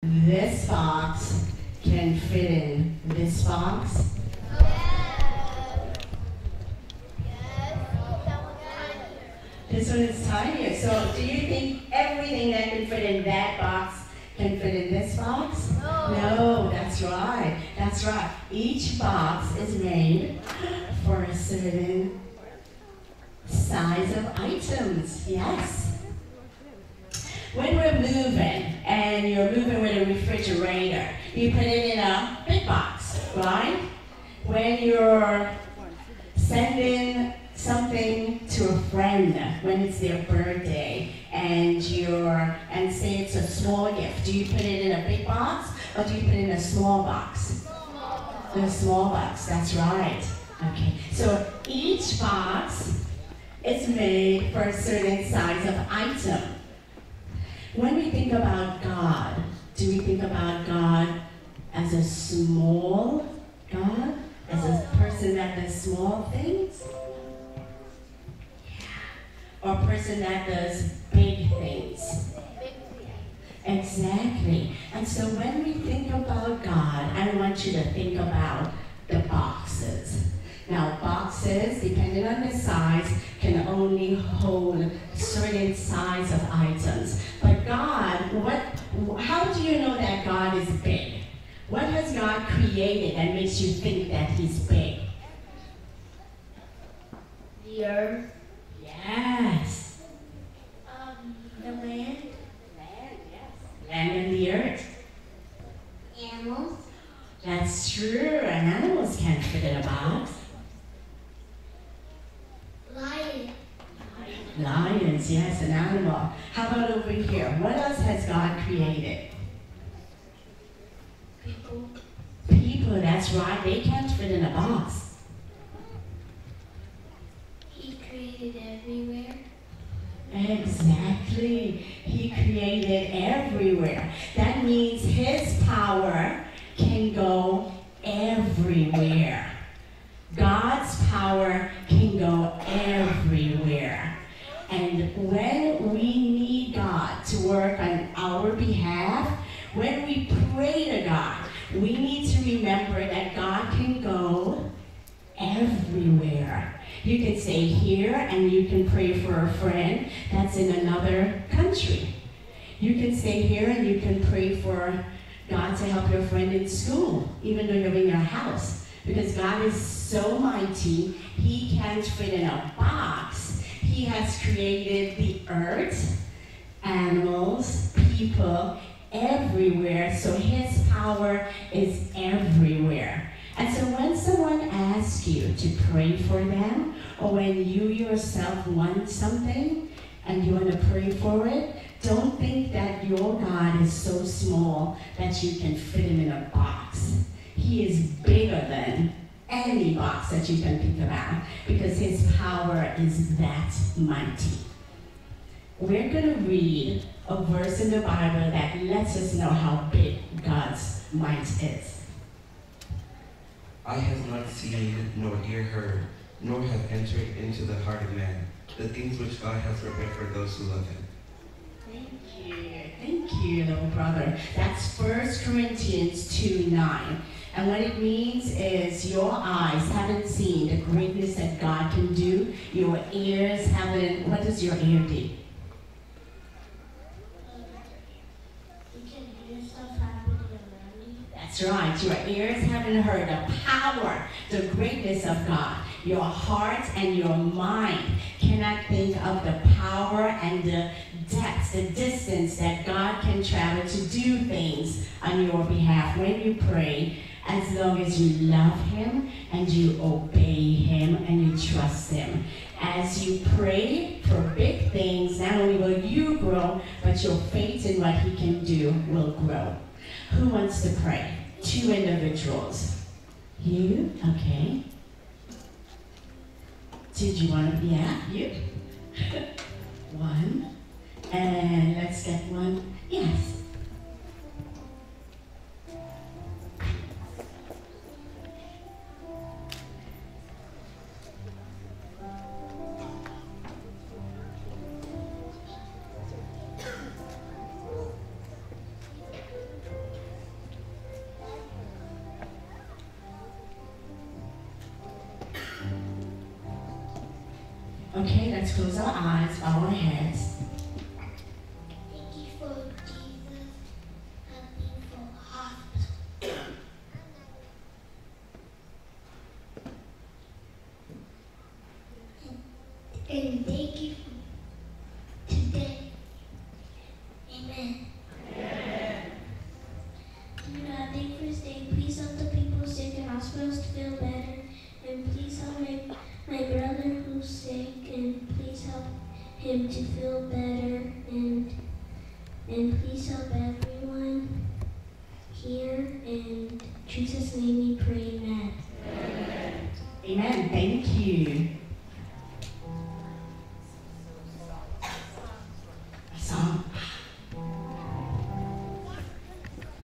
This box can fit in this box. This one is tinier. So do you think everything that can fit in that box can fit in this box? No, that's right. That's right. Each box is made for a certain size of items. Yes. When we're moving, and you're moving with a refrigerator, you put it in a big box, right? When you're sending something to a friend when it's their birthday and say it's a small gift, do you put it in a big box or do you put it in a small box? In a small box, that's right. Okay, so each box is made for a certain size of item. When we think about God, do we think about God as a small God? As a person that does small things? Or a person that does big things? Exactly. And so when we think about God, I want you to think about the boxes. Now, boxes, depending on the size, can only hold certain size of items. But God, how do you know that God is big? What has God created that makes you think that He's big? The earth. Yes. The land. Land, yes. Land and the earth. Animals. That's true. And animals can't fit in a box. Lion. Lions, yes, an animal. How about over here? What else has God created? People. People, that's right. They can't fit in a box. He created everywhere. Exactly. He created everywhere. That means His power can go everywhere. God's power can go everywhere. And when we need God to work on our behalf, when we pray to God, we need to remember that God can go everywhere. You can stay here and you can pray for a friend that's in another country. You can stay here and you can pray for God to help your friend in school, even though you're in your house. Because God is so mighty, He can't fit in a box. He has created the earth, animals, people, everywhere. So His power is everywhere. And so when someone asks you to pray for them, or when you yourself want something and you want to pray for it, don't think that your God is so small that you can fit Him in a box. He is bigger than any box that you can think about because His power is that mighty. We're going to read a verse in the Bible that lets us know how big God's might is. Eye has not seen, nor ear heard, nor have entered into the heart of man, the things which God has prepared for those who love Him. Thank you, little brother. That's 1 Corinthians 2:9. And what it means is your eyes haven't seen the greatness that God can do. Your ears haven't, what does your ear do? You can hear stuff happening around you. That's right. Your ears haven't heard the power, the greatness of God. Your heart and your mind cannot think of the power and the depth, the distance that God can travel to do things on your behalf when you pray, as long as you love Him and you obey Him and you trust Him. As you pray for big things, not only will you grow, but your faith in what He can do will grow. Who wants to pray? 2 individuals. You? Okay. Did you want to? Yeah, you? 1. And let's get 1. Yes. Okay, let's close our eyes, bow our heads. Thank you for Jesus helping for hospital. And thank you for today. Amen. Dear God, thank you for this day. Please help the people sick in hospitals to feel better. And please help my brother who's sick. And please help him to feel better. And please help everyone here. In Jesus' name we pray, amen. Amen. Thank you.